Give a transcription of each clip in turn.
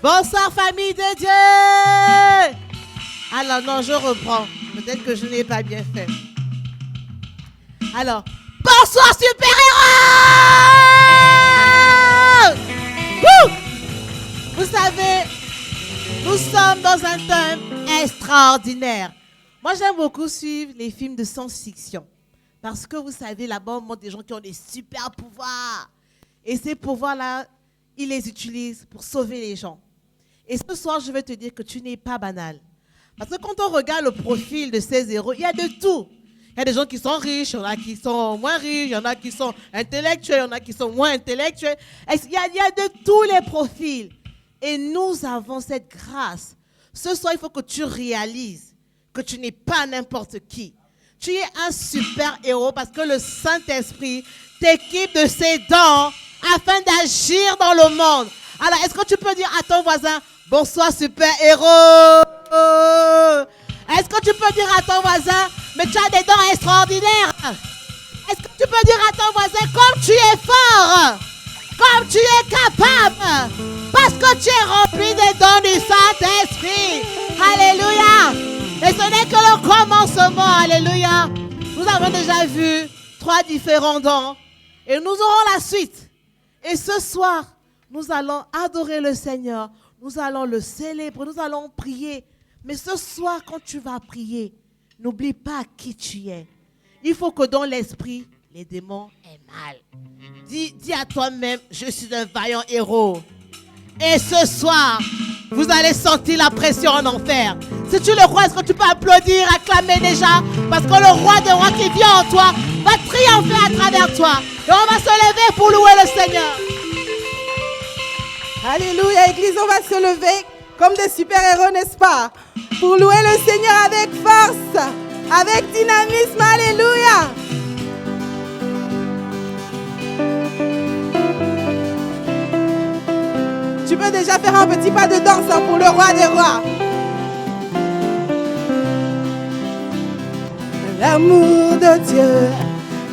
Bonsoir famille de Dieu. Alors non, je reprends. Peut-être que je n'ai pas bien fait. Alors, bonsoir super-héros. Vous savez, nous sommes dans un thème extraordinaire. Moi, j'aime beaucoup suivre les films de science-fiction. Parce que vous savez, là-bas, on montre des gens qui ont des super pouvoirs. Et ces pouvoirs-là, ils les utilisent pour sauver les gens. Et ce soir, je vais te dire que tu n'es pas banal. Parce que quand on regarde le profil de ces héros, il y a de tout. Il y a des gens qui sont riches, il y en a qui sont moins riches, il y en a qui sont intellectuels, il y en a qui sont moins intellectuels. Il y a de tous les profils. Et nous avons cette grâce. Ce soir, il faut que tu réalises que tu n'es pas n'importe qui. Tu es un super héros parce que le Saint-Esprit t'équipe de ses dons afin d'agir dans le monde. Alors, est-ce que tu peux dire à ton voisin, bonsoir super-héros? Est-ce que tu peux dire à ton voisin, mais tu as des dons extraordinaires? Est-ce que tu peux dire à ton voisin, comme tu es fort, comme tu es capable, parce que tu es rempli des dons du Saint-Esprit? Alléluia! Et ce n'est que le commencement, alléluia. Nous avons déjà vu 3 différents dons et nous aurons la suite. Et ce soir, nous allons adorer le Seigneur, nous allons le célébrer, nous allons prier. Mais ce soir, quand tu vas prier, n'oublie pas qui tu es. Il faut que dans l'esprit, les démons aient mal. Dis à toi-même, je suis un vaillant héros. Et ce soir, vous allez sentir la pression en enfer. Si tu le crois, est-ce que tu peux applaudir, acclamer déjà? Parce que le roi des rois qui vient en toi va triompher à travers toi. Et on va se lever pour louer le Seigneur. Alléluia, Église, on va se lever comme des super-héros, n'est-ce pas? Pour louer le Seigneur avec force, avec dynamisme, alléluia. Tu peux déjà faire un petit pas de danse pour le roi des rois. L'amour de Dieu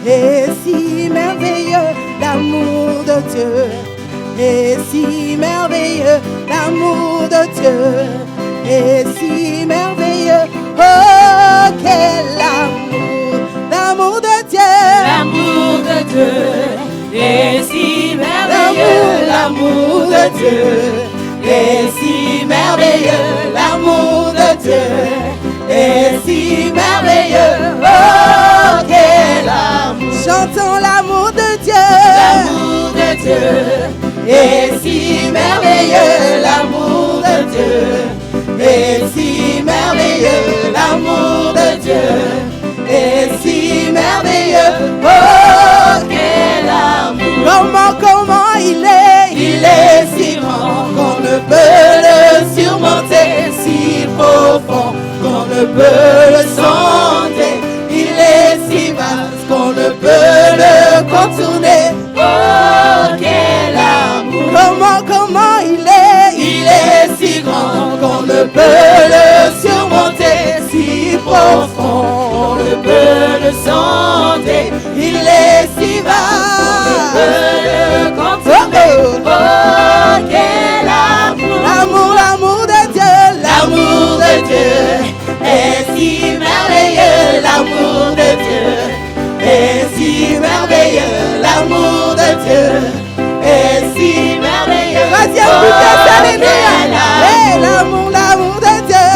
est si merveilleux, l'amour de Dieu est si merveilleux, l'amour de Dieu est si merveilleux. Oh, quel amour, l'amour de Dieu. L'amour de Dieu est si merveilleux, l'amour de Dieu est si merveilleux, l'amour de Dieu est si merveilleux. Oh, quel amour. Chantons l'amour de Dieu. L'amour de Dieu est si merveilleux, l'amour de Dieu est si merveilleux, l'amour de Dieu est si merveilleux. Oh, quel amour. Comment il est? Il est si grand qu'on ne peut le surmonter, si profond qu'on ne peut le sonder. Il est si vaste qu'on ne peut le contourner. Oh, quel amour. Comment il est? Il est si grand qu'on ne peut le surmonter, si profond qu'on ne peut le sonder. Il est si vaste qu'on ne peut le contourner. Oh, quel amour. L'amour de Dieu. L'amour de Dieu est si merveilleux, l'amour de Dieu est si merveilleux, l'amour de Dieu est si merveilleux. Troisième vitesse, alléluia. L'amour de Dieu.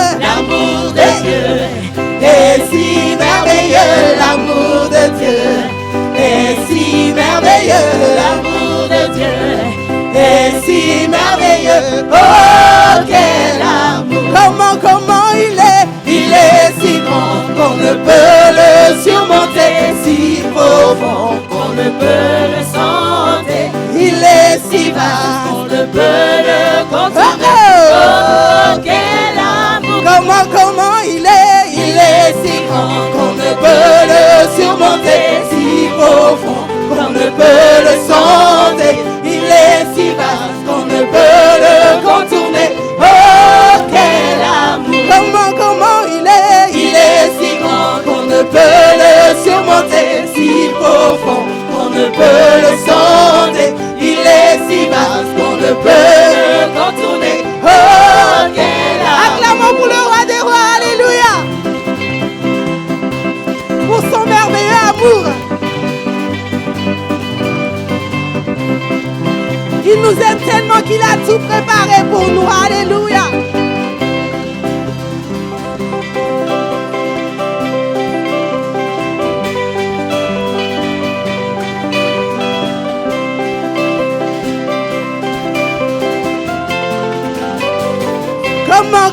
tout préparé pour nous. Alléluia.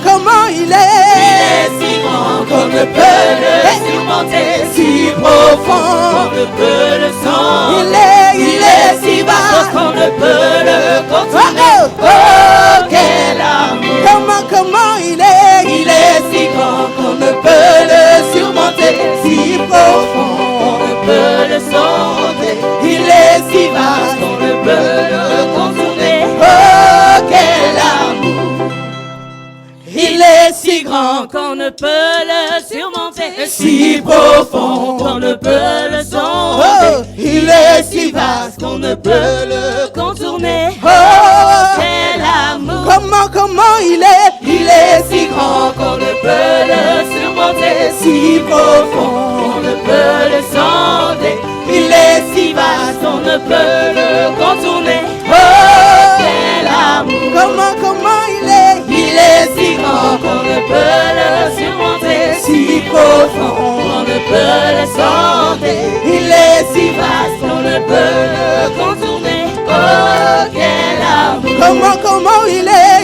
Comment il est si grand qu'on ne peut le surmonter, si profond qu'on ne peut le sonder. Il est si vaste qu'on ne peut le contourner. Oh, quel amour! Comment il est si grand qu'on ne peut le surmonter, si profond qu'on ne peut le sonder. Il est si vaste qu'on ne peut le contourner. Oh, quel amour! Il est si grand qu'on ne peut le surmonter, si profond qu'on ne peut le sonder. Il est si vaste qu'on ne peut le contourner. Oh, quel amour! Comment il est si grand qu'on ne peut le surmonter, si profond qu'on ne peut le sonder. Il est si vaste qu'on ne peut le contourner. Oh, quel amour! Comment il est si grand qu'on ne peut le surmonter, si profond qu'on ne peut le sonder. Il est si vaste qu'on ne peut le contourner. Oh, quel amour! Comment il est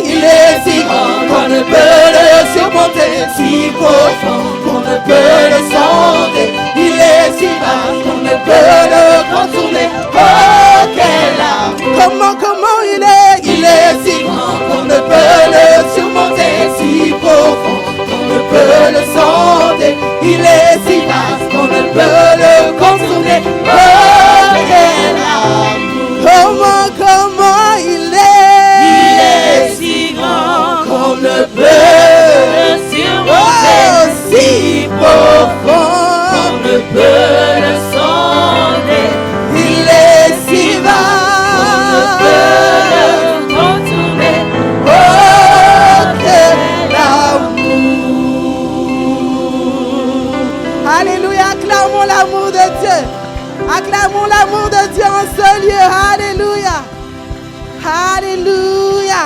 si grand qu'on ne peut le surmonter, si profond qu'on ne peut le sonder. Il est si vaste qu'on ne peut le contourner. Oh, quel amour! Comment il est si grand qu'on ne peut le surmonter, si profond qu'on ne peut le sonder. Il est si vaste qu'on ne peut le contourner. Oh, quel amour! Comment il est si grand qu'on ne peut le surmonter, si profond qu'on ne peut le sonder. Il est si vaste qu'on ne peut le contourner. Oh, quel amour! Alléluia, acclamons l'amour de Dieu. Acclamons l'amour de Dieu en ce lieu. Alléluia. Alléluia.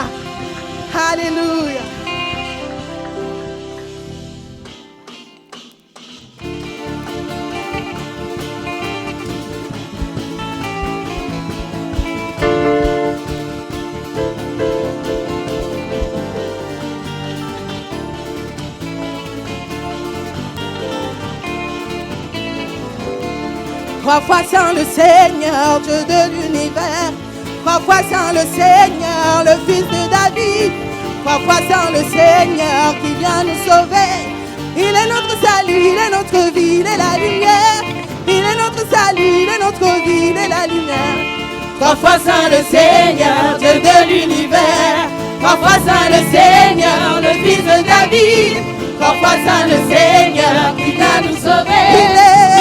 Alléluia. Trois fois saint le Seigneur, Dieu de l'univers. Trois fois saint le Seigneur, le Fils de David. Trois fois saint le Seigneur qui vient nous sauver. Il est notre salut, il est notre vie, il est la lumière. Il est notre salut, il est notre vie, il est la lumière. Trois fois saint le Seigneur, Dieu de l'univers. Trois fois saint le Seigneur, le Fils de David. Trois fois saint le Seigneur qui vient nous sauver. Il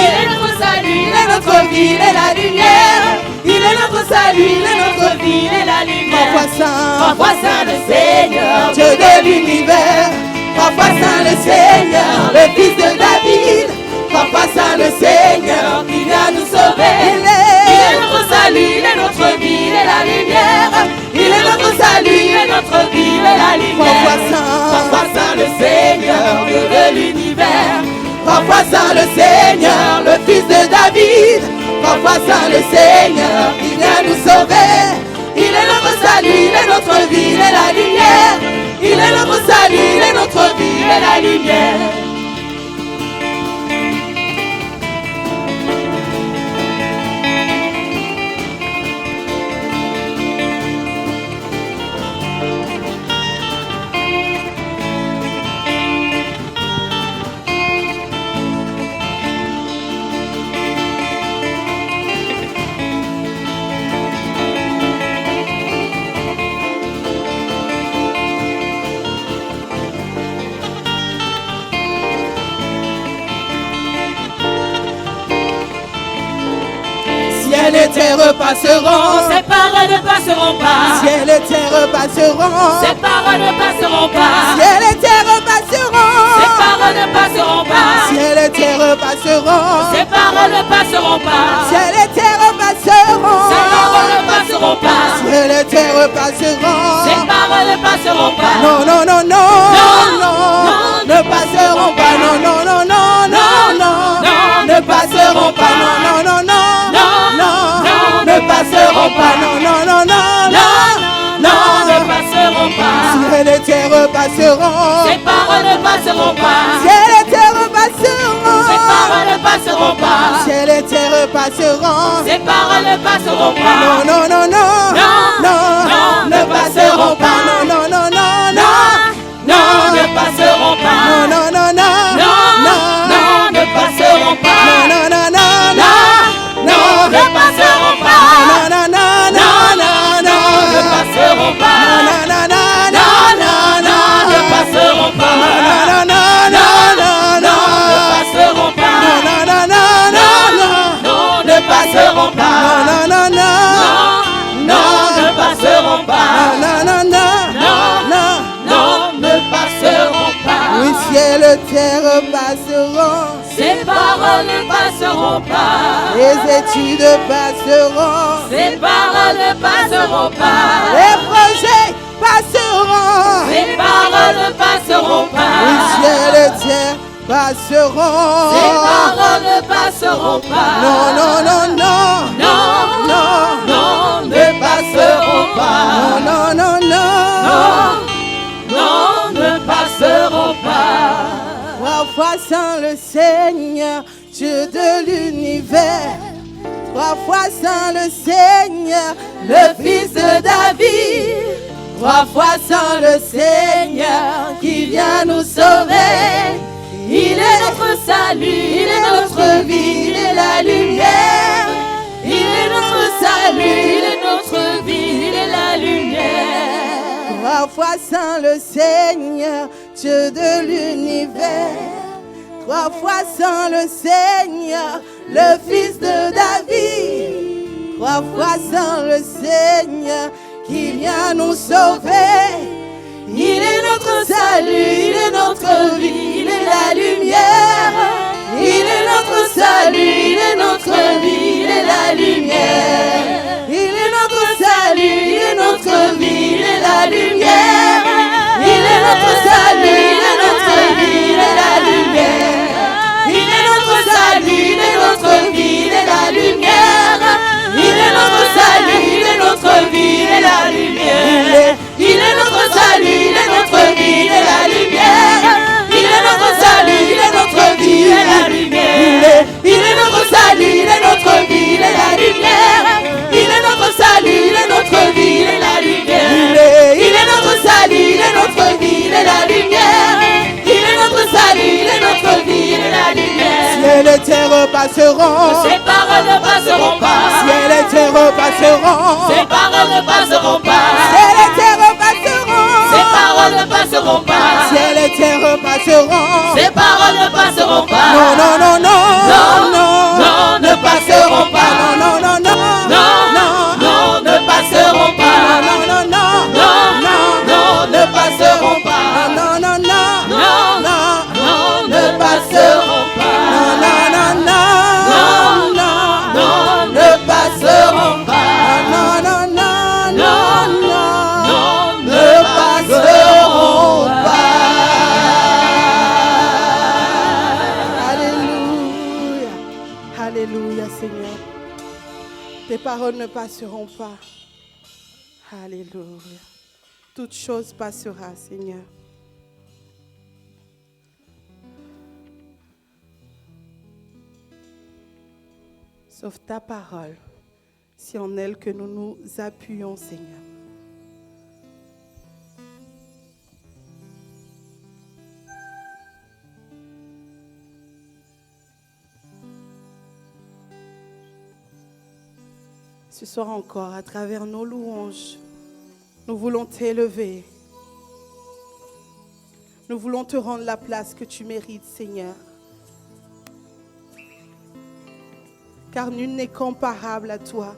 est notre salut, il est notre vie, il est la lumière. Il est notre salut, il est notre vie, il est la lumière. Trois fois saint le Seigneur, Dieu de l'univers. Trois fois saint le Seigneur, le Fils de David. Trois fois saint le Seigneur qui vient nous sauver. Il est notre salut, il est notre vie, il est la lumière. Il est notre salut, il est notre vie, il est la lumière. Trois fois saint le Seigneur, Dieu de l'univers. Trois fois saint le Seigneur, le Fils de David. Trois fois saint le Seigneur qui vient nous sauver. Il est notre salut, il est notre vie, il est la lumière. Il est notre salut, il est notre vie, il est la lumière. Ciel et terre passeront, ces paroles ne passeront pas. Ciel et terre passeront, ces paroles ne passeront pas. Ciel et terre passeront, ces paroles ne passeront pas. Ciel et terre passeront, ces paroles ne passeront pas. Ciel et terre passeront, ces paroles ne passeront pas. Ciel les terres passeront. Ces paroles ne passeront pas. Non, non, non, non, non, ne passeront pas. Non, non, non, non, non, non, ne passeront pas. Non, non, non, non, non, ne passeront pas. Non, non, non, non, non, ne passeront pas. si les terres passeront. Ces paroles ne passeront pas. Si les terres passeront. Ces paroles ne passeront pas. Si les terres passeront. Ces paroles ne passeront pas. Non, non, non, non, non, ne passeront pas. Non, non, non, non, non, ne passeront pas. non, non, non, non, ne passeront pas. non, non, non, non, ne passeront pas. non, non, non, non, non, Ne passeront pas. non, non, non, non, non, Ne passeront pas. non, non, non, non, Ne passeront pas. non, non, non, non, Non, ne passeront pas. non, non, non, Non, ne passeront pas. non, non, non, Non, ne passeront pas. oui, ciel, terre passeront, Ces paroles ne passeront pas. les études passeront, Ces paroles ne passeront pas. les projets passeront, Ces paroles ne passeront oui, pas. ciel, terre passeront. Ces paroles ne passeront pas. Non, non, non, non, Non, non, non, ne passeront pas. non, non, non, Non, ne passeront pas. Trois fois sans le Seigneur, Dieu de l'univers. Trois fois sans le Seigneur, le Fils de David. Trois fois sans le Seigneur qui vient nous sauver. Il est notre salut, il est notre vie, il est la lumière. Il est notre salut, il est notre vie, il est la lumière. Trois fois sans le Seigneur, Dieu de l'univers. Trois fois sans le Seigneur, le Fils de David. Trois fois sans le Seigneur qui vient nous sauver. Il est notre salut, il est notre vie, il est la lumière. Il est notre salut, il est notre vie, il est la lumière. Il est notre salut, il est notre vie, il est la lumière. Il est notre salut, il est notre vie, il est la lumière. Il est notre salut, il est notre vie, il est la lumière. Il est notre salut, il est notre vie, il est la lumière. Il est notre salut, il est notre vie, il est la lumière. Il est notre salut, il est notre vie, il est la lumière. Il est notre salut, il est notre vie, il est la lumière. Il est notre salut, il est notre vie, il est la lumière. Il est notre salut, il est notre vie, il est la lumière. Il est notre salut, il est notre vie, il est la lumière. Ciel et terre passeront. Ces paroles ne passeront pas. Ciel et terre passeront. Ces paroles ne passeront pas. Ciel et terre passeront. Ces paroles ne passeront pas. Ciel et terre passeront. Ces paroles ne passeront pas. Non, non, non, non, Non, non, non, ne passeront pas. Non, non, non, non, Non, non, ne passeront pas. non, non, non, Non, non, ne passeront pas. non, non, non, Non, non, ne passeront pas. non, non, non, Non, ne passeront pas. non, non, non, Non, ne passeront pas. Alléluia, alléluia, Seigneur. Tes paroles ne passeront pas. Alléluia. Toute chose passera, Seigneur. Sauf ta parole, c'est en elle que nous nous appuyons, Seigneur. Ce soir encore, à travers nos louanges, nous voulons t'élever. Nous voulons te rendre la place que tu mérites, Seigneur. Car nul n'est comparable à toi.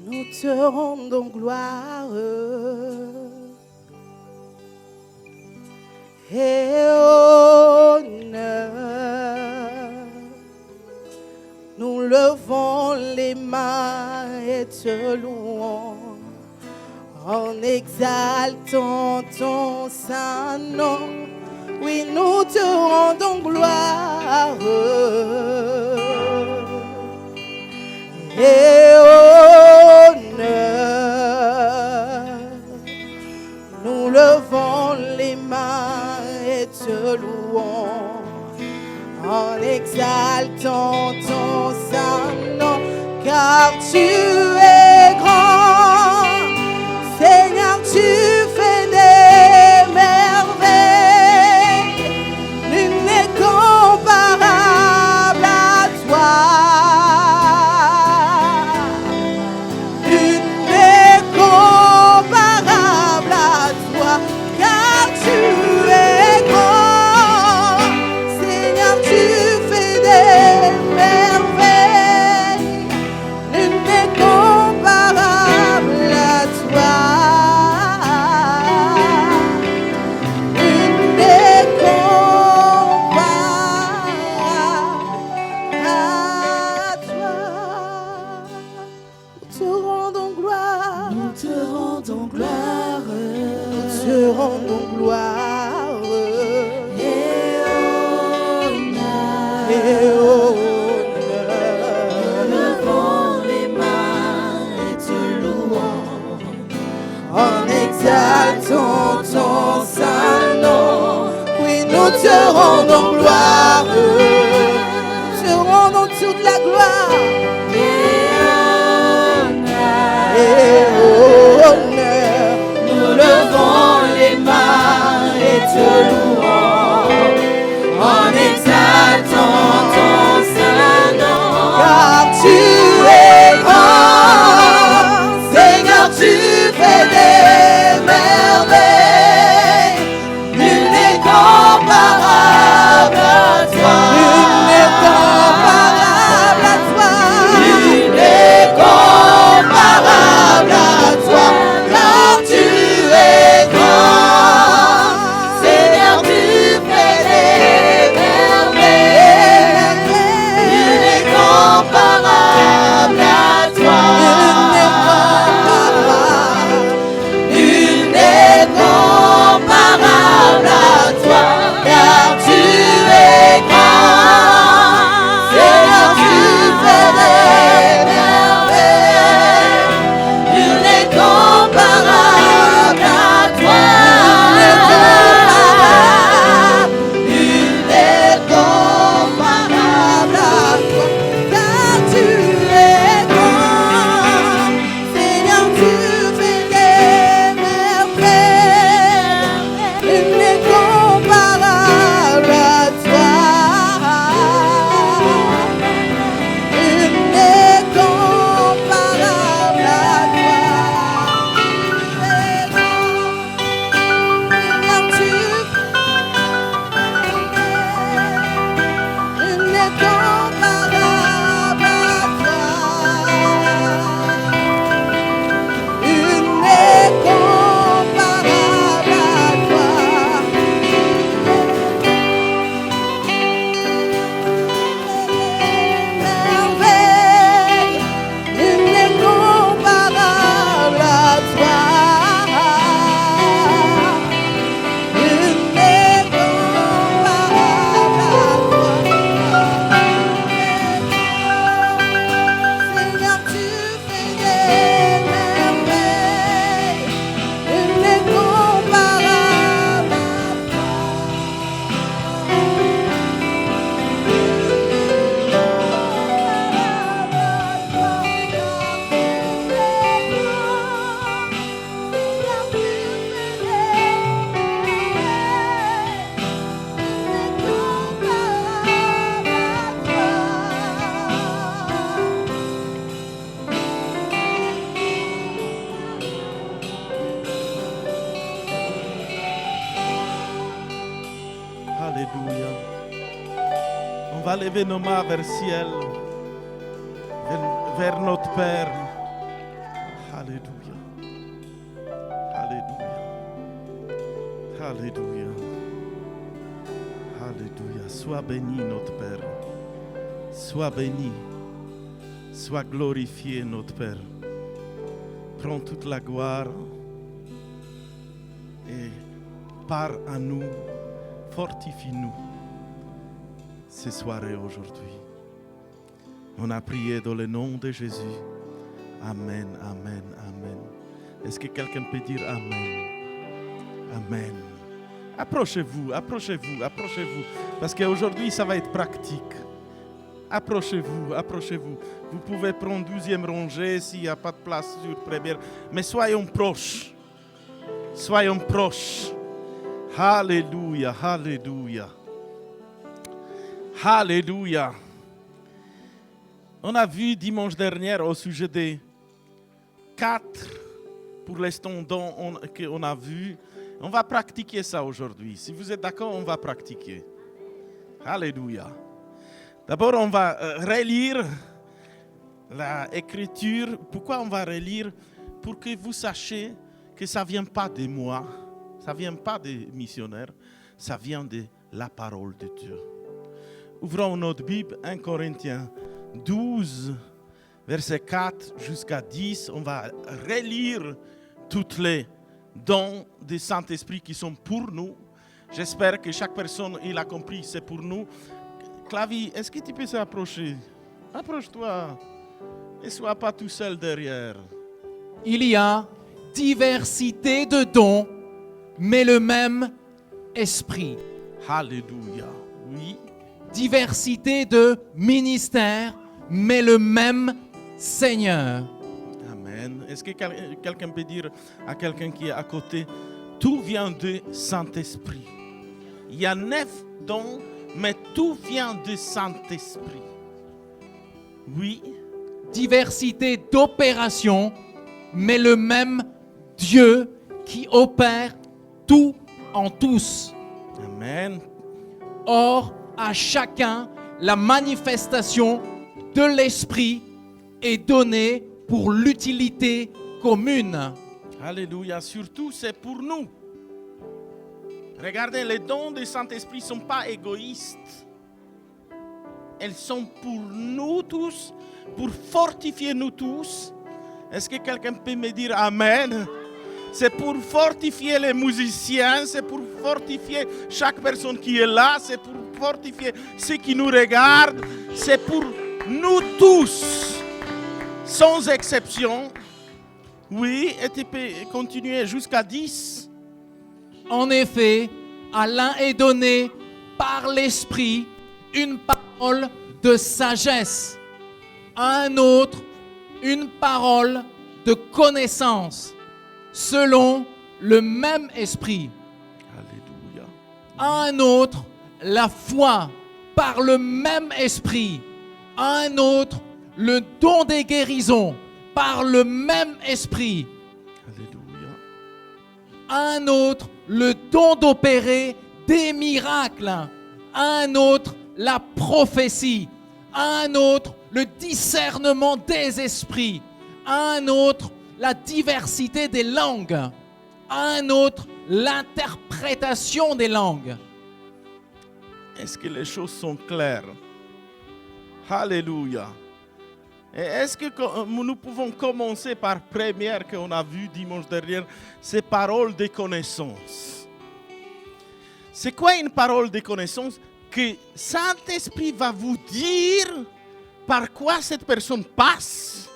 Nous te rendons gloire et honneur. Nous levons les mains et te louons en exaltant ton saint nom. Oui, nous te rendons gloire et honneur. Nous levons les mains et te louons en exaltant ton saint nom, car tu es grand, Seigneur, tu fais des merveilles, nul n'est comparable à toi. Nul n'est comparable à toi, car tu es grand, Seigneur, tu fais des merveilles, nul n'est comparable à toi. Nul n'est comparable à toi. Nous te rendons gloire. Nous te rendons gloire. Nous te rendons gloire Et honneur. et honneur. Levons les mains et te louons En exaltant ton saint nom, oui, nous te rendons gloire. Nous te rendons toute la gloire et honneur. Nous levons les mains et te louons en exaltant ton saint nom. Car tu es grand, Seigneur, tu fais des merveilles. Nul n'est comparable à toi. Nul n'est comparable à toi. Nul n'est comparable à toi. Car tu es grand, Seigneur, tu fais des merveilles. Nul n'est comparable à toi. Nul n'est comparable à toi, car tu es grand. Seigneur, tu fais des merveilles. Nul n'est comparable à toi. Nul n'est comparable à toi. Car tu es grand, Seigneur, tu fais des merveilles. Nul n'est comparable à toi. Nul n'est comparable à toi. Seigneur, tu nul n'est comparable à toi. Nul n'est comparable à toi. Merveille, nul n'est comparable à toi. Nul n'est comparable à toi. Seigneur, tu fais des merveilles. Nul n'est comparable à toi. Alléluia. On va lever nos mains vers le ciel, vers notre Père. Alléluia. Alléluia. Sois béni, notre Père. Sois béni. Sois glorifié, notre Père. Prends toute la gloire et pars à nous, fortifie-nous ce soir et aujourd'hui. On a prié dans le nom de Jésus. Amen, amen, amen. Est-ce que quelqu'un peut dire Amen? Amen. Approchez-vous, approchez-vous, approchez-vous. Parce qu'aujourd'hui, ça va être pratique. Approchez-vous, approchez-vous. Vous pouvez prendre 12e rangée s'il n'y a pas de place sur première. Mais soyons proches. Soyons proches. Alléluia, alléluia. Alléluia. On a vu dimanche dernier au sujet des 4 pour l'instant qu'on a vu. On va pratiquer ça aujourd'hui. Si vous êtes d'accord, on va pratiquer. Alléluia. D'abord, on va relire l'écriture. Pourquoi on va relire? Pour que vous sachiez que ça ne vient pas de moi, ça ne vient pas des missionnaires, ça vient de la parole de Dieu. Ouvrons notre Bible, 1 Corinthiens 12, verset 4 jusqu'à 10. On va relire toutes les dons du Saint-Esprit qui sont pour nous. J'espère que chaque personne il a compris, c'est pour nous. Clavi, est-ce que tu peux s'approcher? Approche-toi et sois pas tout seul derrière. Il y a diversité de dons, mais le même esprit. Alléluia. Oui. Diversité de ministères, mais le même Seigneur. Amen. Est-ce que quelqu'un peut dire à quelqu'un qui est à côté, tout vient du Saint-Esprit. Il y a 9 dons, mais tout vient du Saint-Esprit. Oui. Diversité d'opérations, mais le même Dieu qui opère tout en tous. Amen. Or, à chacun, la manifestation de l'Esprit est donnée pour l'utilité commune. Alléluia. Surtout, c'est pour nous. Regardez, les dons du Saint-Esprit ne sont pas égoïstes. Elles sont pour nous tous, pour fortifier nous tous. Est-ce que quelqu'un peut me dire Amen? C'est pour fortifier les musiciens, c'est pour fortifier chaque personne qui est là, c'est pour fortifier ceux qui nous regardent, c'est pour nous tous, sans exception. Oui, et tu peux continuer jusqu'à 10. En effet, à l'un est donné par l'Esprit une parole de sagesse, à un autre une parole de connaissance, selon le même Esprit. Alléluia. À un autre, la foi par le même Esprit. À un autre, le don des guérisons par le même Esprit. Alléluia. À un autre, le don d'opérer des miracles. À un autre, la prophétie. À un autre, le discernement des esprits. À un autre, la diversité des langues. À un autre, l'interprétation des langues. Est-ce que les choses sont claires? Alléluia. Et est-ce que nous pouvons commencer par première qu'on a vu dimanche dernier, ces paroles de connaissance. C'est quoi une parole de connaissance? Que Saint-Esprit va vous dire par quoi cette personne passe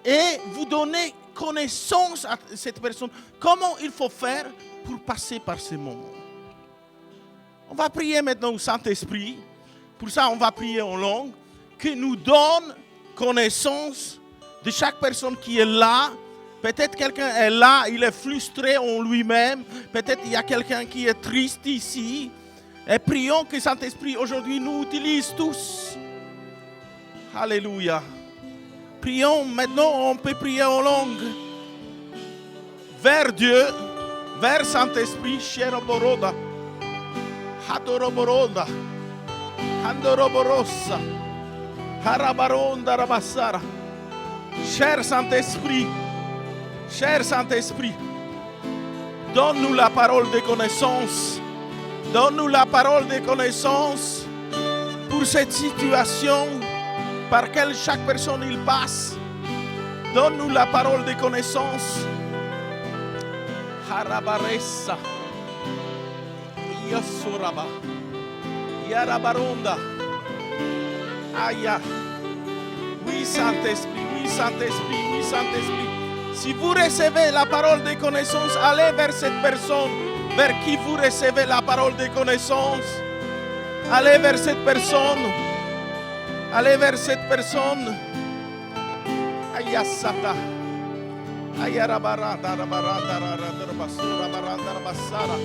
et vous donner connaissance à cette personne. Comment il faut faire pour passer par ce moment. On va prier maintenant au Saint-Esprit. Pour ça, on va prier en langue. Qui nous donne connaissance de chaque personne qui est là. Peut-être quelqu'un est là, il est frustré en lui-même. Peut-être il y a quelqu'un qui est triste ici. Et prions que Saint-Esprit aujourd'hui nous utilise tous. Alléluia. Prions maintenant, on peut prier en langue. Vers Dieu, vers Saint-Esprit, Sheroboroda, Hatoroboroda, Handoroborosa, Harabaronda Rabassara. Cher Saint-Esprit, Donne-nous la parole de connaissance. Donne-nous la parole de connaissance pour cette situation par laquelle chaque personne il passe. Donne-nous la parole de connaissance. Harabaressa. Yasuraba. Yarabaronda. Aya. Oui, Saint-Esprit, oui, Saint-Esprit, oui, Saint-Esprit. Si vous recevez la parole de connaissance, allez vers cette personne vers qui vous recevez la parole de connaissance. Allez vers cette personne. Allez vers cette personne. Aya Sata. Aya Rabaranda, Rabaranda, Rabaranda, Rabaranda, Rabassara.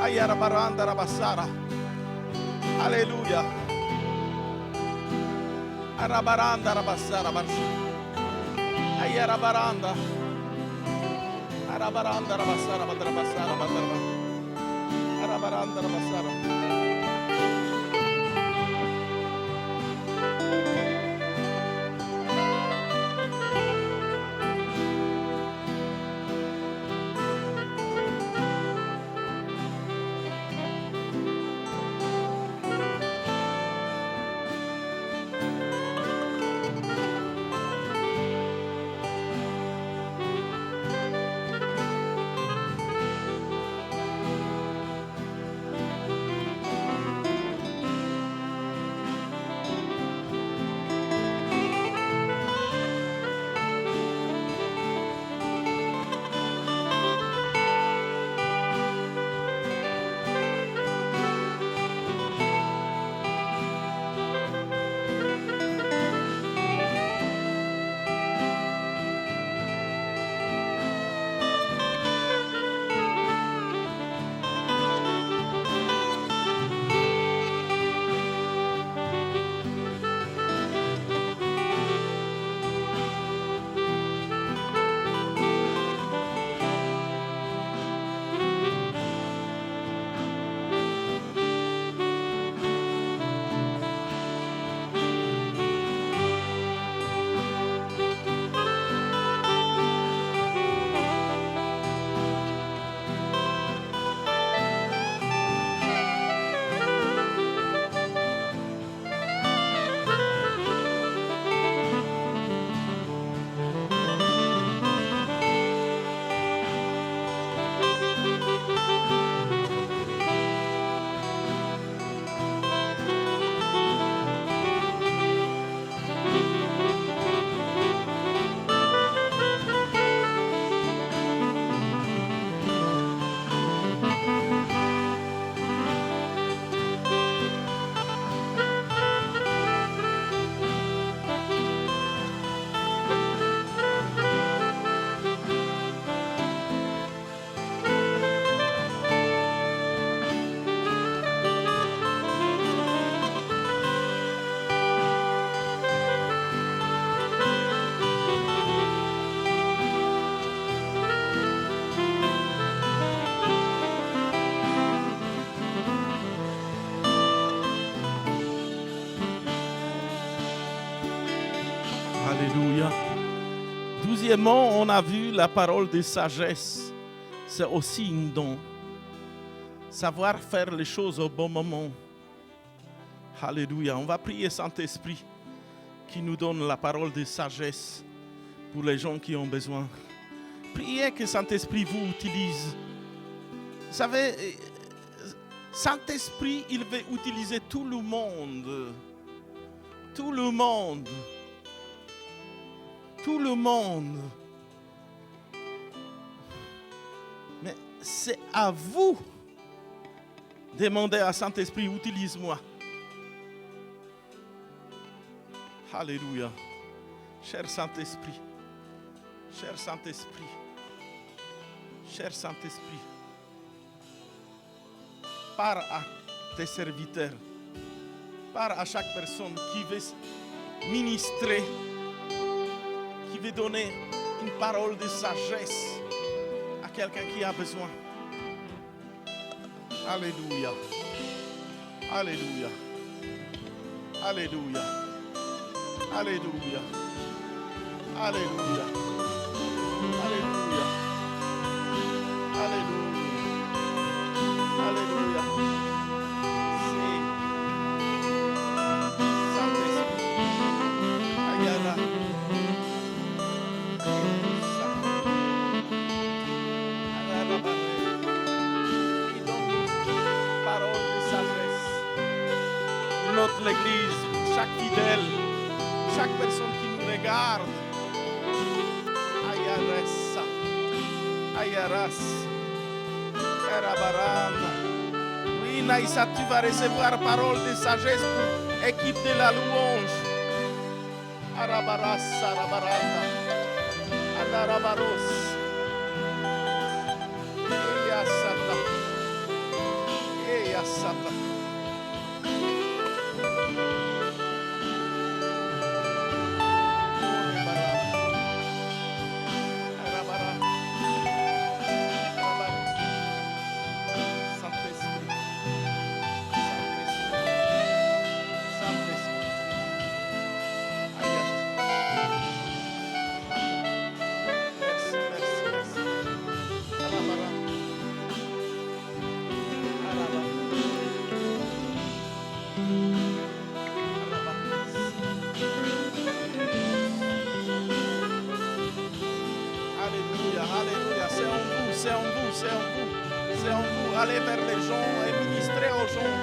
Aya Rabaranda, Rabassara. Alléluia. Arabaranda, Rabassara, Aya Rabaranda. Arabaranda, Rabassara, Rabassara, Arabaranda, Rabassara. Alléluia. Deuxièmement, on a vu la parole de sagesse. C'est aussi un don. Savoir faire les choses au bon moment. Alléluia. On va prier Saint-Esprit qui nous donne la parole de sagesse pour les gens qui ont besoin. Priez que Saint-Esprit vous utilise. Vous savez, Saint-Esprit, il veut utiliser tout le monde. Tout le monde. Tout le monde. Mais c'est à vous de demander à Saint-Esprit, utilise-moi. Alléluia. Cher Saint-Esprit. Cher Saint-Esprit. Cher Saint-Esprit. Parle à tes serviteurs. Parle à chaque personne qui veut ministrer, qui veut donner une parole de sagesse à quelqu'un qui a besoin. Alléluia. Alléluia. Alléluia. Alléluia. Alléluia. Alléluia. Alléluia. C'est Saint-Esprit. Ayara. Il donne parole de sagesse. Notre l'Église, chaque fidèle, chaque personne qui nous regarde. Ayaressa. Ayaras. Erabarana. Oui, Naïssa, tu vas recevoir parole de sagesse pour équipe de la louange. Arabaras, Arabarata. Anarabaros. Eyasata. Eyasata. Alléluia, c'est en vous, c'est en vous, c'est en vous, c'est en vous. Allez vers les gens et ministrez aux gens.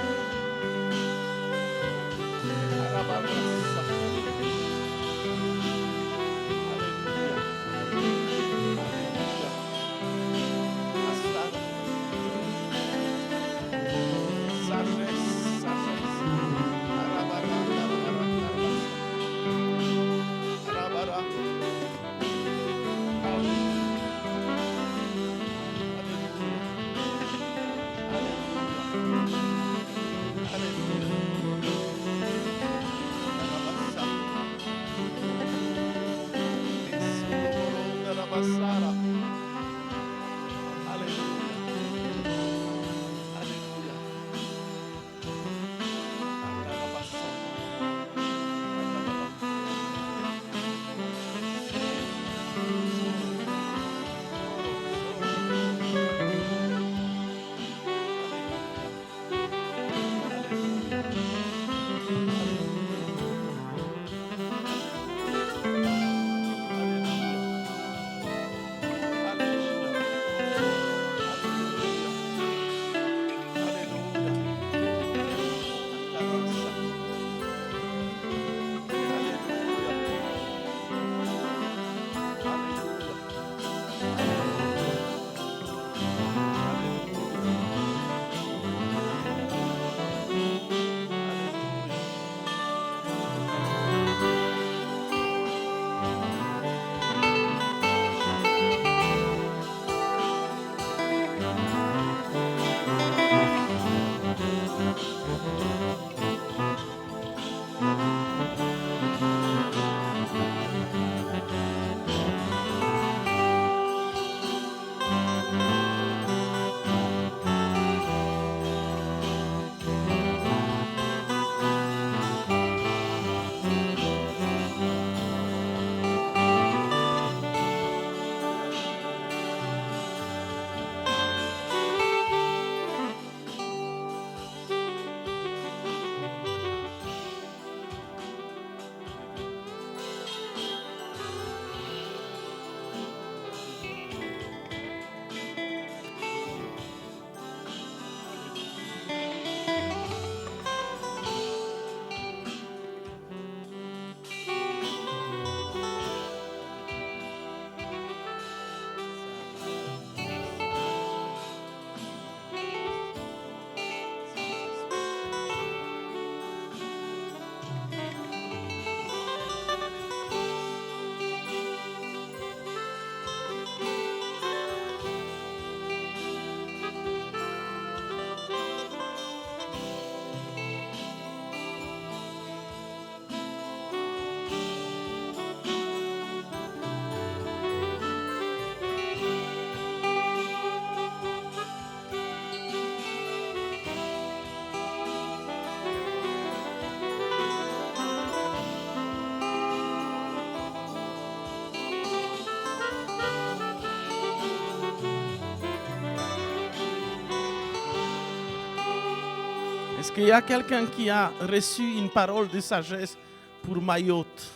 qu'il y a quelqu'un qui a reçu une parole de sagesse pour Mayotte?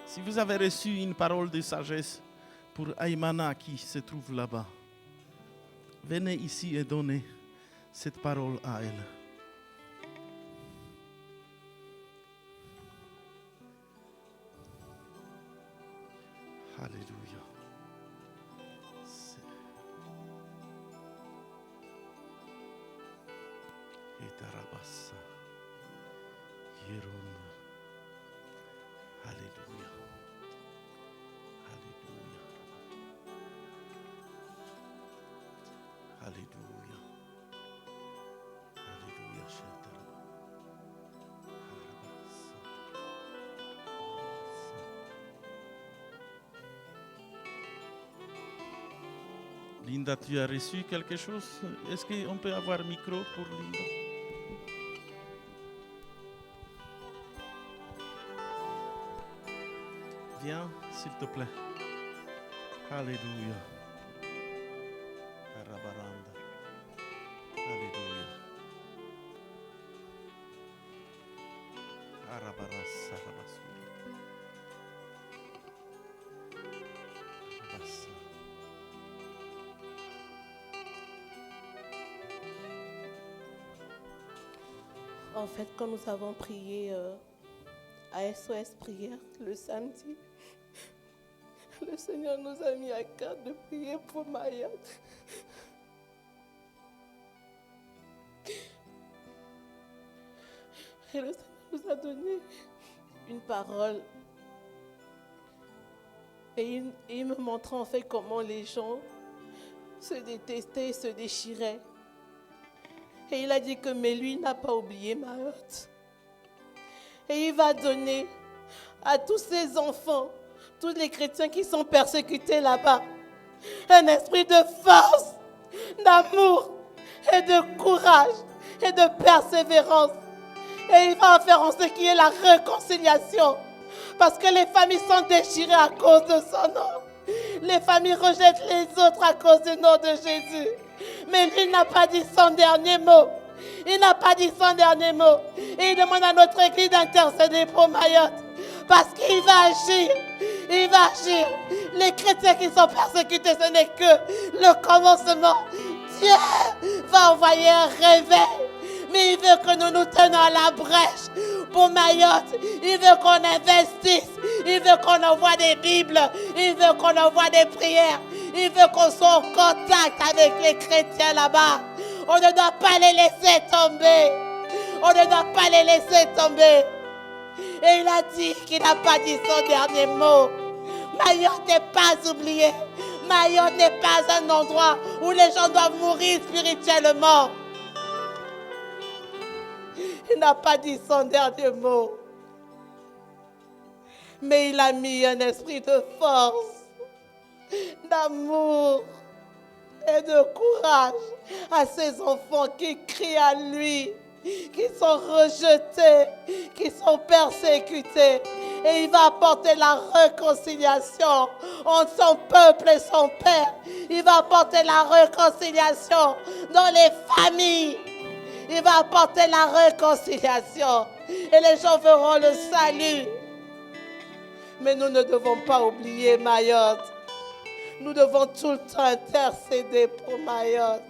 Si vous avez reçu une parole de sagesse pour Aymana qui se trouve là-bas, venez ici et donnez cette parole à elle. Alléluia. Etarabassa. Yeron. Alléluia. Alléluia. Alléluia. Alléluia. Shetarabassa. Linda, tu as reçu quelque chose? Est-ce qu'on peut avoir un micro pour Linda? Viens, s'il te plaît. Alléluia. Arabaranda. Alléluia. Arabarassa, rabasura. Rabassa. En fait, quand nous avons prié à SOS Prière le samedi, le Seigneur nous a mis à cœur de prier pour Mayotte. Et le Seigneur nous a donné une parole. Et il me montrait en fait comment les gens se détestaient et se déchiraient. Et il a dit que mais lui n'a pas oublié Mayotte. Et il va donner à tous ces enfants, tous les chrétiens qui sont persécutés là-bas, un esprit de force, d'amour et de courage et de persévérance. Et il va en faire en sorte qu'il y ait la réconciliation. Parce que les familles sont déchirées à cause de son nom. Les familles rejettent les autres à cause du nom de Jésus. Mais lui n'a pas dit son dernier mot. Il n'a pas dit son dernier mot. Et il demande à notre église d'intercéder pour Mayotte. Parce qu'il va agir. Il va agir. Les chrétiens qui sont persécutés, ce n'est que le commencement. Dieu va envoyer un réveil. Mais il veut que nous nous tenions à la brèche pour Mayotte. Il veut qu'on investisse. Il veut qu'on envoie des Bibles. Il veut qu'on envoie des prières. Il veut qu'on soit en contact avec les chrétiens là-bas. On ne doit pas les laisser tomber. On ne doit pas les laisser tomber. Et il a dit qu'il n'a pas dit son dernier mot. Mayotte n'est pas oubliée. Mayotte n'est pas un endroit où les gens doivent mourir spirituellement. Il n'a pas dit son dernier mot. Mais il a mis un esprit de force, d'amour et de courage à ces enfants qui crient à lui, qui sont rejetés, qui sont persécutés. Et il va apporter la réconciliation entre son peuple et son Père. Il va apporter la réconciliation dans les familles. Il va apporter la réconciliation. Et les gens verront le salut. Mais nous ne devons pas oublier Mayotte. Nous devons tout le temps intercéder pour Mayotte.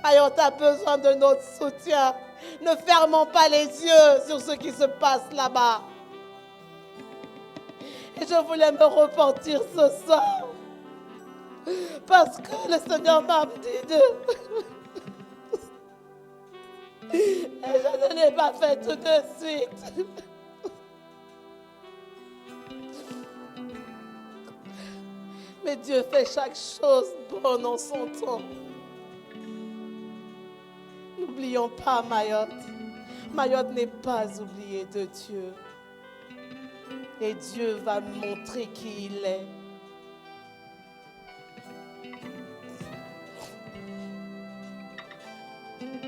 Mayotte a besoin de notre soutien. Ne fermons pas les yeux sur ce qui se passe là-bas. Et je voulais me repentir ce soir. Parce que le Seigneur m'a dit de... Et je ne l'ai pas fait tout de suite. Mais Dieu fait chaque chose bonne en son temps. N'oublions pas Mayotte. Mayotte n'est pas oubliée de Dieu. Et Dieu va montrer qui il est.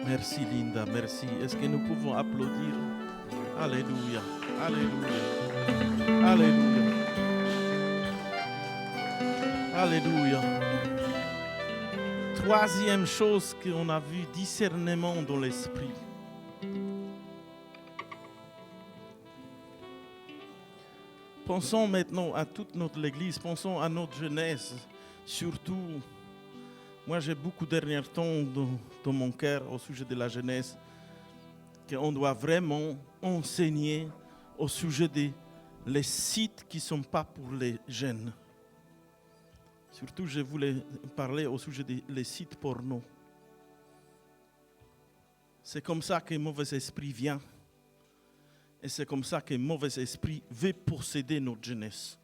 Merci Linda, merci. Est-ce que nous pouvons applaudir? Alléluia, alléluia, alléluia, alléluia. troisième chose qu'on a vu, discernement dans l'esprit. Pensons maintenant à toute notre Église, pensons à notre jeunesse, surtout. Moi, j'ai beaucoup dernier temps dans mon cœur au sujet de la jeunesse, qu'on doit vraiment enseigner au sujet des sites qui ne sont pas pour les jeunes. Surtout, je voulais parler au sujet des sites porno. C'est comme ça que le mauvais esprit vient. Et c'est comme ça que le mauvais esprit veut posséder notre jeunesse.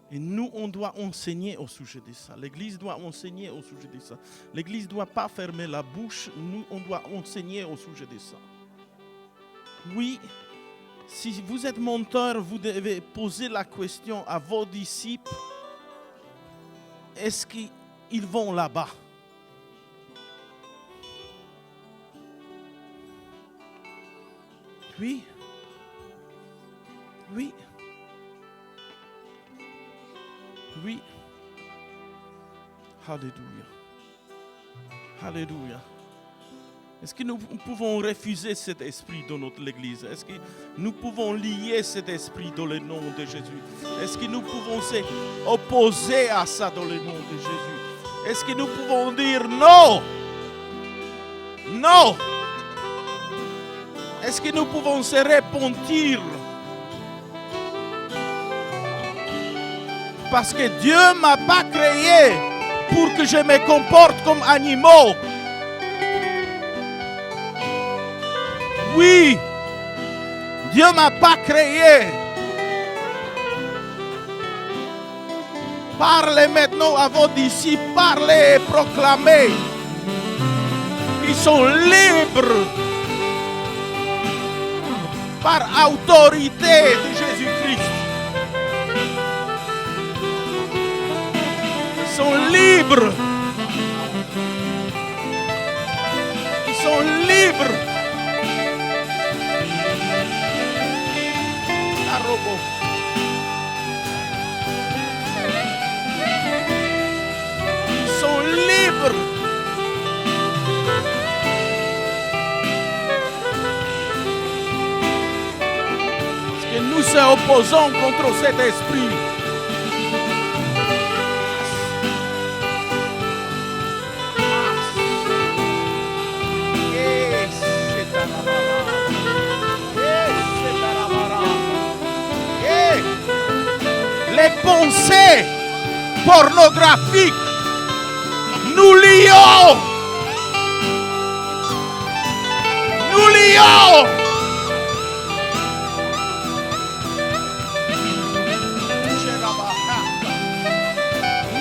Et nous, on doit enseigner au sujet de ça. L'Église doit enseigner au sujet de ça. L'Église ne doit pas fermer la bouche. Nous, on doit enseigner au sujet de ça. Oui, si vous êtes menteur, vous devez poser la question à vos disciples. Est-ce qu'ils vont là-bas? Oui. Oui. Oui. Alléluia. Alléluia. Est-ce que nous pouvons refuser cet esprit dans notre Église? Est-ce que nous pouvons lier cet esprit dans le nom de Jésus? Est-ce que nous pouvons s'opposer à ça dans le nom de Jésus? Est-ce que nous pouvons dire non? Non. Est-ce que nous pouvons se repentir? Parce que Dieu ne m'a pas créé pour que je me comporte comme animaux. Oui, Dieu ne m'a pas créé. Parlez maintenant à vos disciples, parlez et proclamez. Ils sont libres par autorité de Jésus-Christ. Ils sont libres. Ils sont libres. Ils sont libres. Parce que nous nous opposons contre cet esprit. Les pensées pornographiques, nous lions. Nous lions.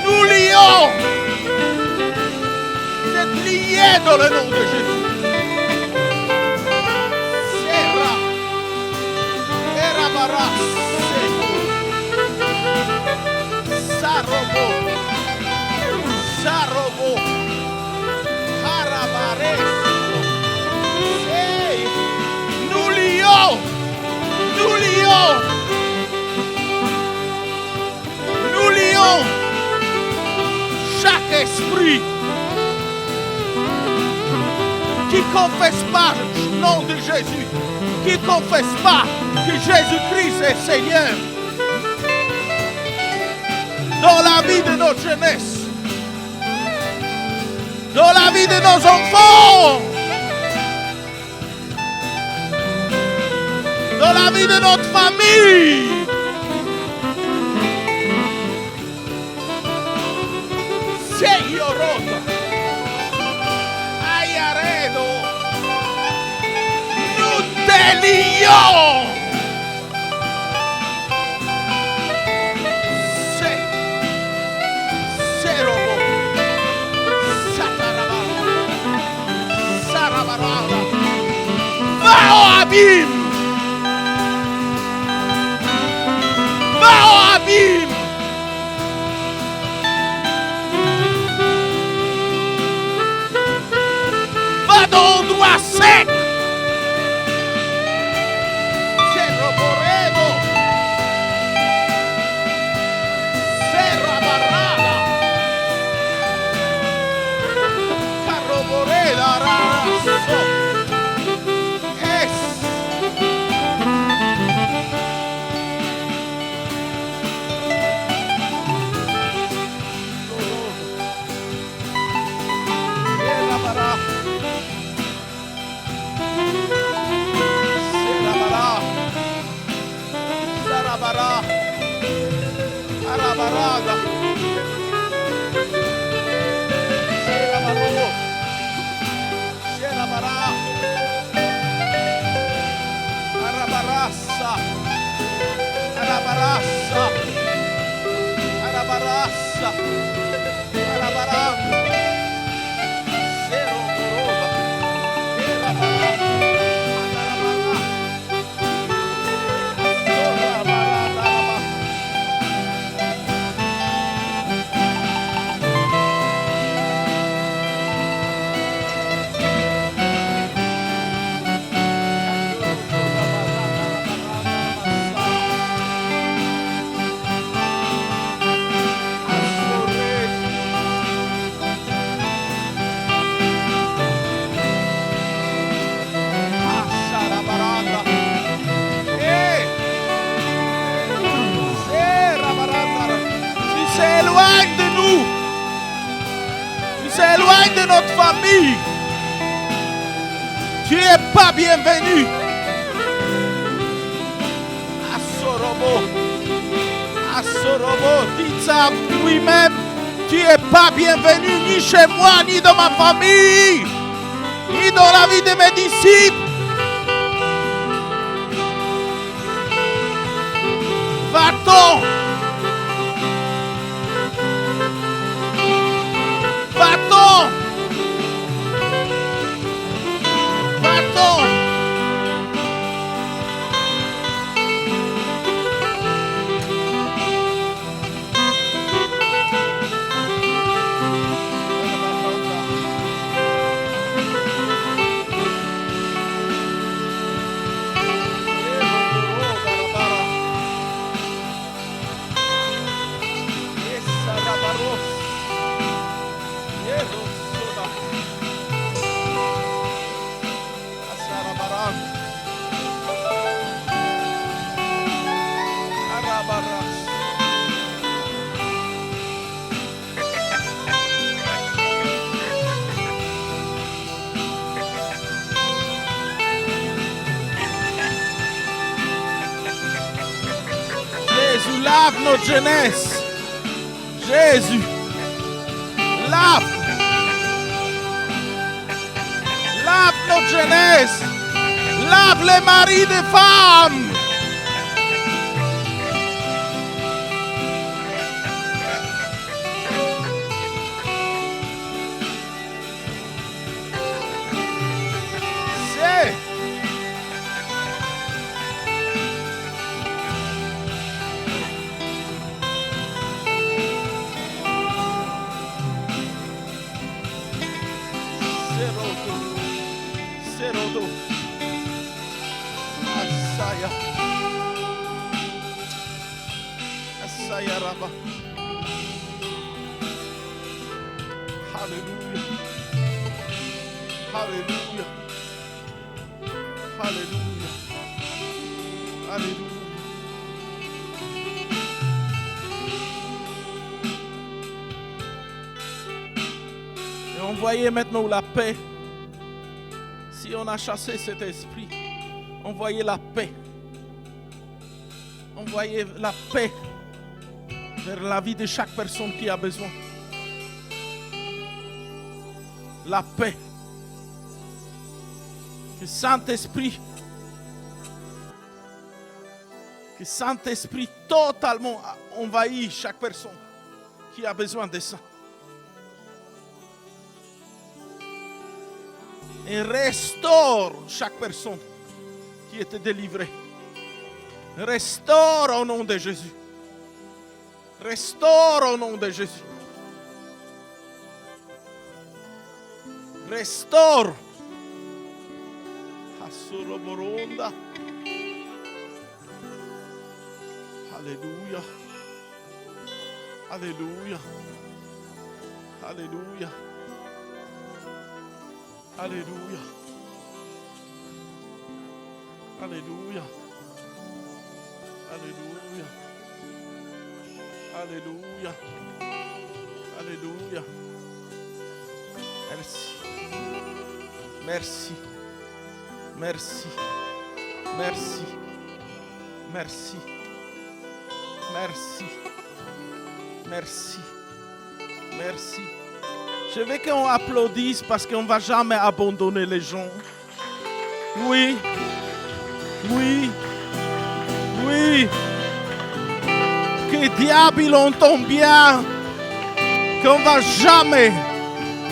Nous lions. Vous êtes liés dans le nom de Jésus. Serra. Erabaras. Sarobo, Sarobo, Harabares. Hey, nous lions, nous lions, nous lions chaque esprit qui ne confesse pas le nom de Jésus, qui ne confesse pas que Jésus-Christ est Seigneur. Dans la vie de notre jeunesse, dans la vie de nos enfants, dans la vie de notre famille. Señorota, Ayaredo, nous délions. Va au abîme! Va au abîme! Va dans l'endroit sec! C'est le borrego! C'est S'éloigne de nous. Tu s'éloignes de notre famille. Tu n'es pas bienvenu. Assorobo, dites ça à lui-même. Tu n'es pas bienvenu ni chez moi, ni dans ma famille, ni dans la vie de mes disciples. Va-t'en. Va-t'en. Va-t'en. Jésus, lave notre jeunesse. Jésus, lave. Lave notre jeunesse. Lave les maris des femmes. C'est Serodo. Asaya. Asaya Rabba. Hallelujah. Hallelujah. Hallelujah. Hallelujah. Et envoyez maintenant la paix. Si on a chassé cet esprit, envoyez la paix. Envoyez la paix vers la vie de chaque personne qui a besoin. La paix. Que Saint-Esprit totalement envahit chaque personne qui a besoin de ça. Et restaure chaque personne qui était délivrée. Restaure au nom de Jésus. Restaure au nom de Jésus. Restaure. Asoroboronda. Alléluia. Alléluia. Alléluia. Alléluia. Alléluia. Alléluia. Alléluia. Alléluia. Merci. Merci. Merci. Merci. Merci. Merci. Merci. Merci. Je veux qu'on applaudisse parce qu'on ne va jamais abandonner les gens. Oui. Oui. Oui. Que le diable il entend bien qu'on ne va jamais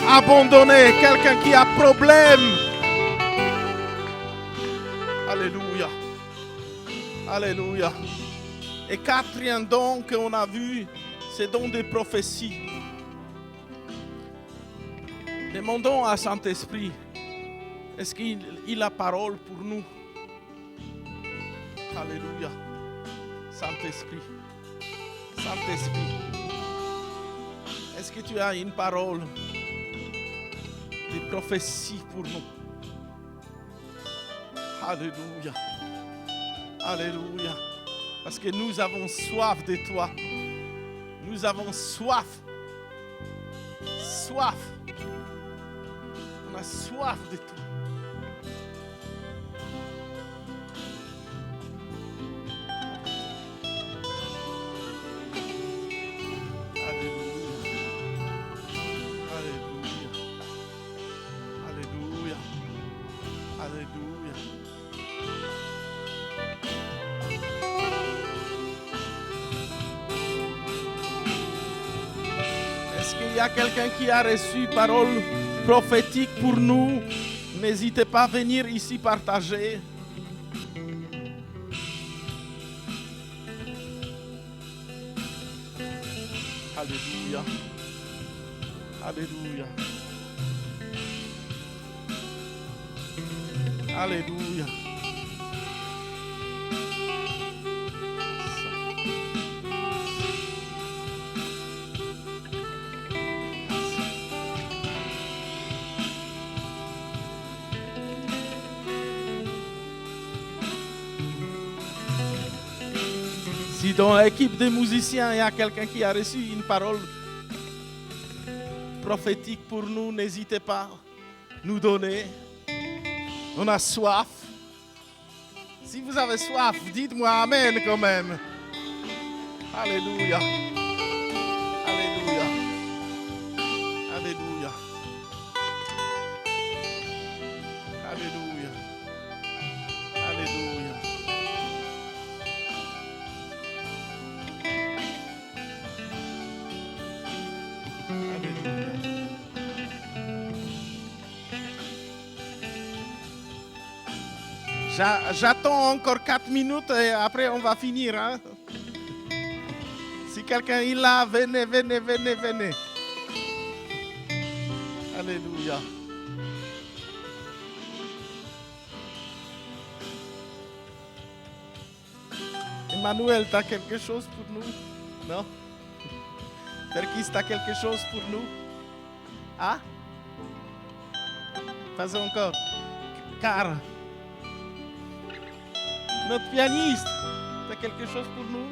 abandonner quelqu'un qui a problème. Alléluia. Alléluia. Et quatrième don qu'on a vu, c'est don de prophétie. Demandons à Saint-Esprit, est-ce qu'il a parole pour nous? Alléluia. Saint-Esprit. Saint-Esprit. Est-ce que tu as une parole de prophétie pour nous? Alléluia. Alléluia. Parce que nous avons soif de toi. Nous avons soif. Soif. On a soif de toi. Il y a quelqu'un qui a reçu parole prophétique pour nous. N'hésitez pas à venir ici partager. Alléluia. Alléluia. Alléluia. Si dans l'équipe de musiciens, il y a quelqu'un qui a reçu une parole prophétique pour nous, n'hésitez pas à nous donner. On a soif. Si vous avez soif, dites-moi Amen quand même. Alléluia. Alléluia. Alléluia. Alléluia. Alléluia. J'attends encore 4 minutes et après on va finir. Hein? Si quelqu'un est là, venez, venez, venez, venez. Alléluia. Emmanuel, tu as quelque chose pour nous? Non? Perkis, tu as quelque chose pour nous? Ah? Pas encore. Car notre pianiste, tu as quelque chose pour nous?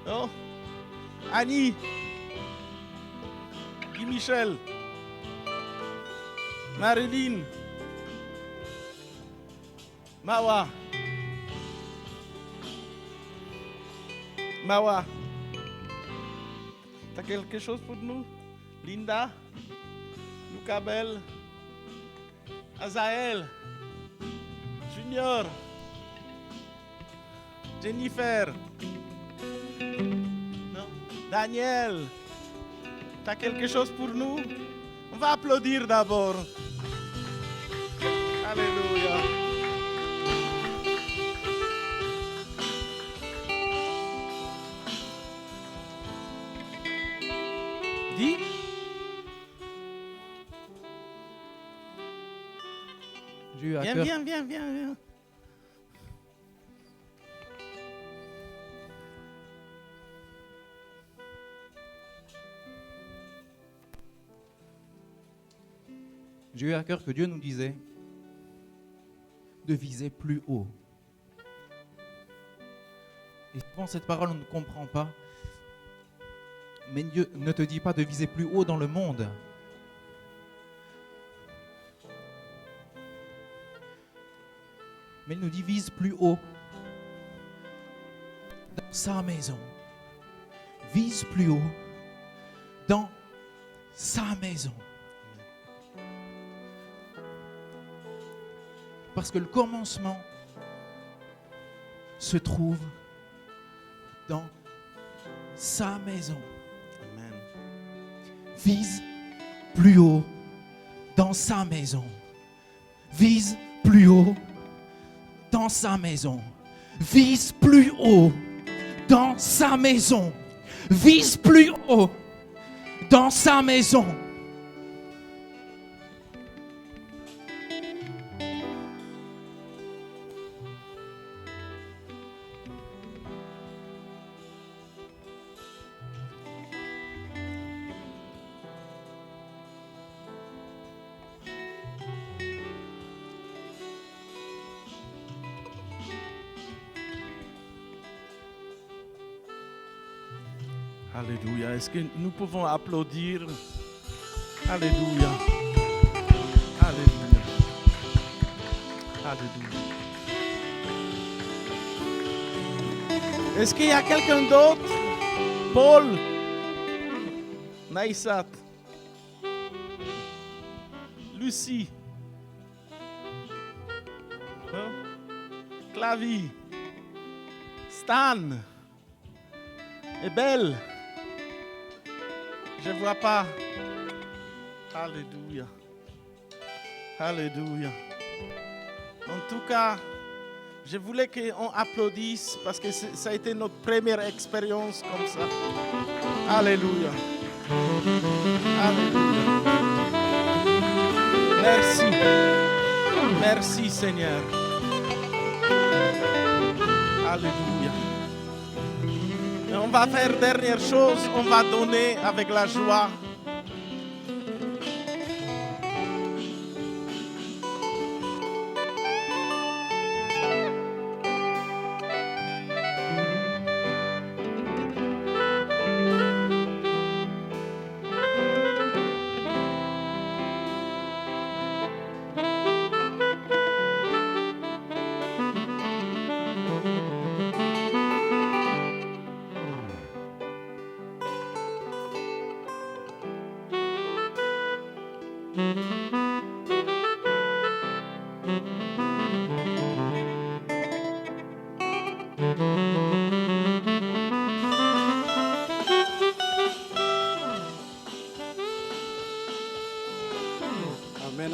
Non? Annie? Guy Michel? Marilyn? Mawa? Mawa? Tu as quelque chose pour nous? Linda? Lucabel? Azaël? Junior? Jennifer? Non? Daniel? Tu as quelque chose pour nous? On va applaudir d'abord. Alléluia. Dis. J'ai eu à Viens, cœur. viens. J'ai eu à cœur que Dieu nous disait de viser plus haut. Et souvent cette parole on ne comprend pas. Mais Dieu ne te dit pas de viser plus haut dans le monde. Mais il nous dit vise plus haut dans sa maison. Vise plus haut dans sa maison. Parce que le commencement se trouve dans sa maison. Amen. vise plus haut dans sa maison. Vise plus haut dans sa maison. Vise plus haut dans sa maison. Vise plus haut dans sa maison. Alléluia. Est-ce que nous pouvons applaudir? Alléluia. Alléluia. Alléluia. Est-ce qu'il y a quelqu'un d'autre? Paul? Naïsat? Lucie? Hein? Clavie? Stan? Et Belle? Je ne vois pas. Alléluia. Alléluia. En tout cas, je voulais qu'on applaudisse parce que ça a été notre première expérience comme ça. Alléluia. Alléluia. Merci. Merci Seigneur. Alléluia. Et on va faire dernière chose, on va donner avec la joie.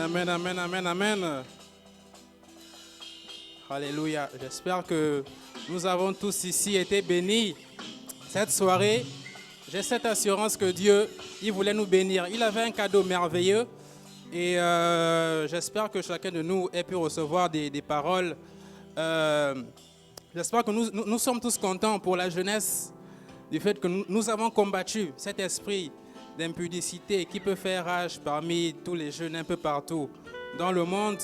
Amen, amen, amen, amen. Alléluia. J'espère que nous avons tous ici été bénis cette soirée. J'ai cette assurance que Dieu, il voulait nous bénir. Il avait un cadeau merveilleux et j'espère que chacun de nous ait pu recevoir des paroles. J'espère que nous sommes tous contents pour la jeunesse du fait que nous avons combattu cet esprit d'impudicité qui peut faire rage parmi tous les jeunes un peu partout dans le monde.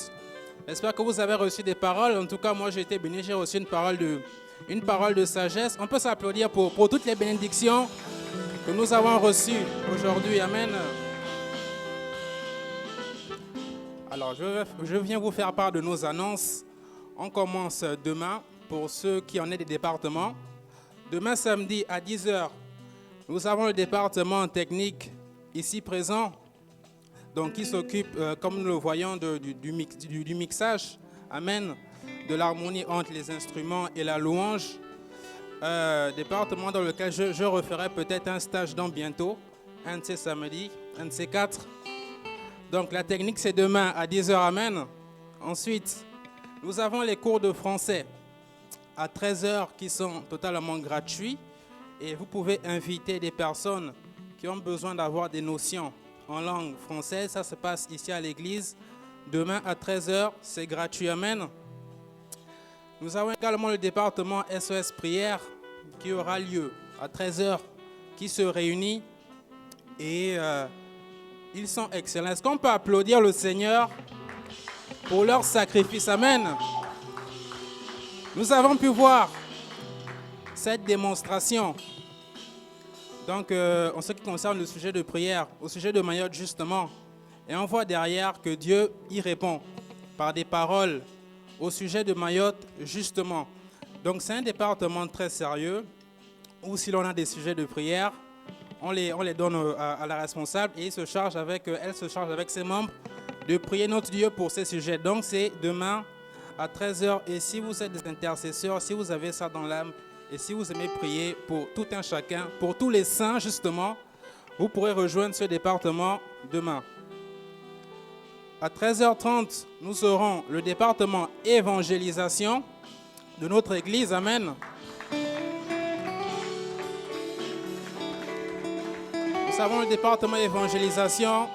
J'espère que vous avez reçu des paroles. En tout cas, moi j'ai été béni, j'ai reçu une parole de sagesse. On peut s'applaudir pour toutes les bénédictions que nous avons reçues aujourd'hui. Amen. Alors, je viens vous faire part de nos annonces. On commence demain pour ceux qui en ont des départements. Demain samedi à 10h, nous avons le département technique ici présent, donc qui s'occupe, comme nous le voyons, du mixage, amen, de l'harmonie entre les instruments et la louange. Département dans lequel je referai peut-être un stage dans bientôt, un de ces samedis, un de ces 4. Donc la technique c'est demain à 10h, amen. Ensuite, nous avons les cours de français à 13h qui sont totalement gratuits. Et vous pouvez inviter des personnes qui ont besoin d'avoir des notions en langue française. Ça se passe ici à l'église. Demain à 13h, c'est gratuit. Amen. Nous avons également le département SOS Prière qui aura lieu à 13h, qui se réunit. Et ils sont excellents. Est-ce qu'on peut applaudir le Seigneur pour leur sacrifice? Amen. Nous avons pu voir cette démonstration. Donc, en ce qui concerne le sujet de prière, au sujet de Mayotte justement, et on voit derrière que Dieu y répond par des paroles au sujet de Mayotte justement. Donc, c'est un département très sérieux où si l'on a des sujets de prière, on les donne à la responsable et elle se charge avec ses membres de prier notre Dieu pour ces sujets. Donc, c'est demain à 13h. Et si vous êtes des intercesseurs, si vous avez ça dans l'âme, et si vous aimez prier pour tout un chacun, pour tous les saints justement, vous pourrez rejoindre ce département demain. À 13h30, nous aurons le département évangélisation de notre église. Amen. Nous avons le département évangélisation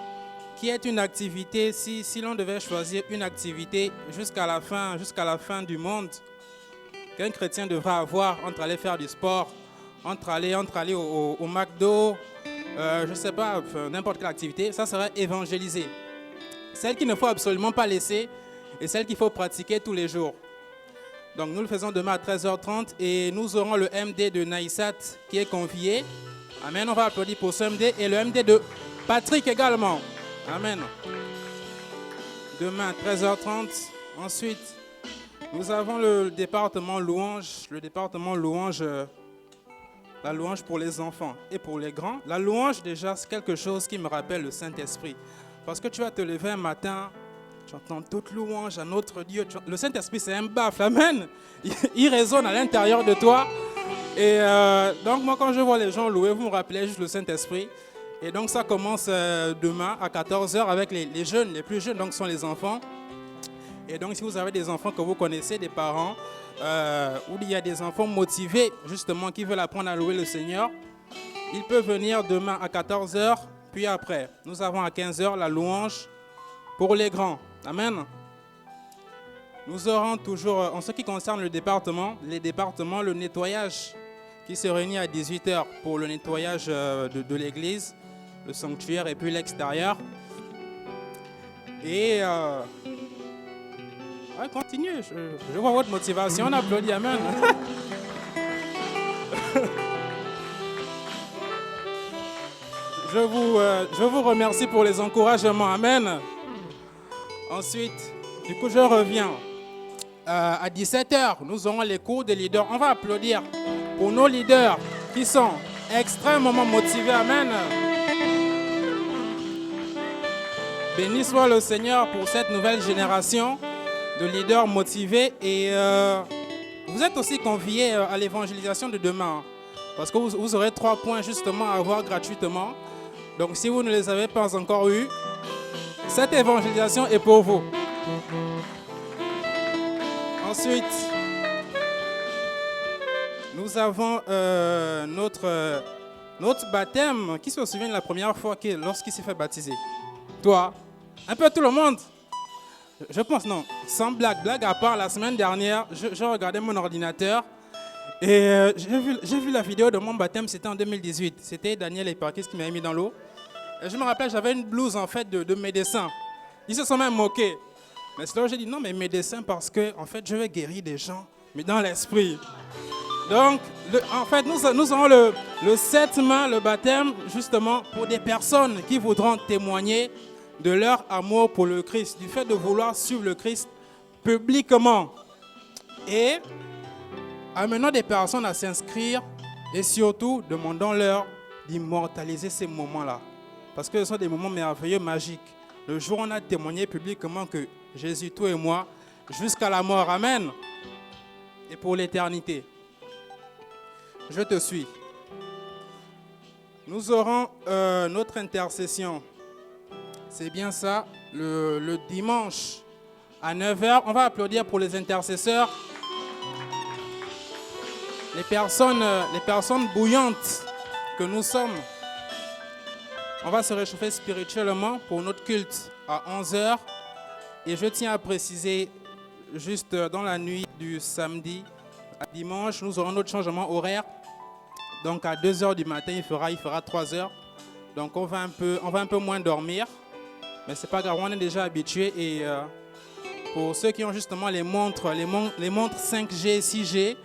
qui est une activité, si l'on devait choisir une activité jusqu'à la fin du monde, qu'un chrétien devra avoir entre aller faire du sport, entre aller au McDo, je ne sais pas, n'importe quelle activité, ça serait évangéliser. Celle qu'il ne faut absolument pas laisser et celle qu'il faut pratiquer tous les jours. Donc nous le faisons demain à 13h30 et nous aurons le MD de Naïsat qui est convié. Amen, on va applaudir pour ce MD et le MD de Patrick également. Amen. Demain, 13h30. Ensuite, nous avons le département louange. La louange pour les enfants et pour les grands. La louange, déjà, c'est quelque chose qui me rappelle le Saint-Esprit. Parce que tu vas te lever un matin, tu entends toute louange à notre Dieu. Le Saint-Esprit, c'est un baffle. Amen. Il résonne à l'intérieur de toi. Et donc, moi, quand je vois les gens louer, vous me rappelez juste le Saint-Esprit. Et donc ça commence demain à 14h avec les jeunes, les plus jeunes, donc ce sont les enfants. Et donc si vous avez des enfants que vous connaissez, des parents, où il y a des enfants motivés justement qui veulent apprendre à louer le Seigneur, ils peuvent venir demain à 14h, puis après. Nous avons à 15h la louange pour les grands. Amen. Nous aurons toujours, en ce qui concerne les départements, le nettoyage qui se réunit à 18h pour le nettoyage de l'église, le sanctuaire et puis l'extérieur. Et continuez, je vois votre motivation, on applaudit, amen. Je vous remercie pour les encouragements, amen. Ensuite, du coup je reviens. À 17h, nous aurons les cours des leaders. On va applaudir pour nos leaders qui sont extrêmement motivés, amen. Béni soit le Seigneur pour cette nouvelle génération de leaders motivés. Et vous êtes aussi conviés à l'évangélisation de demain. Parce que vous aurez 3 points justement à avoir gratuitement. Donc si vous ne les avez pas encore eus, cette évangélisation est pour vous. Ensuite, nous avons notre baptême. Qui se souvient de la première fois lorsqu'il s'est fait baptiser? Toi? Un peu tout le monde? Je pense non. Sans blague à part, la semaine dernière, je regardais mon ordinateur et j'ai vu la vidéo de mon baptême, c'était en 2018. C'était Daniel Eparkis qui m'avait mis dans l'eau. Et je me rappelle, j'avais une blouse en fait de médecin. Ils se sont même moqués. Mais c'est là où j'ai dit non, mais médecin parce que en fait, je vais guérir des gens, mais dans l'esprit. Donc, en fait, nous aurons le 7 mai, le baptême, justement, pour des personnes qui voudront témoigner de leur amour pour le Christ, du fait de vouloir suivre le Christ publiquement. Et amenons des personnes à s'inscrire et surtout, demandons-leur d'immortaliser ces moments-là. Parce que ce sont des moments merveilleux, magiques. Le jour où on a témoigné publiquement que Jésus, toi et moi, jusqu'à la mort, amen, et pour l'éternité. Je te suis. Nous aurons notre intercession. C'est bien ça, le dimanche à 9h. On va applaudir pour les intercesseurs. Les personnes bouillantes que nous sommes. On va se réchauffer spirituellement pour notre culte à 11h. Et je tiens à préciser, juste dans la nuit du samedi à dimanche, nous aurons notre changement horaire. Donc à 2h du matin, il fera 3h. Donc on va un peu moins dormir. Mais c'est pas grave, on est déjà habitué. Et pour ceux qui ont justement les montres 5G, 6G,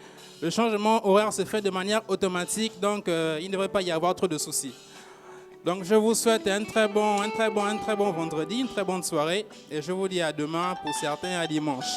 le changement horaire se fait de manière automatique. Donc il ne devrait pas y avoir trop de soucis. Donc je vous souhaite un très bon vendredi, une très bonne soirée. Et je vous dis à demain, pour certains à dimanche.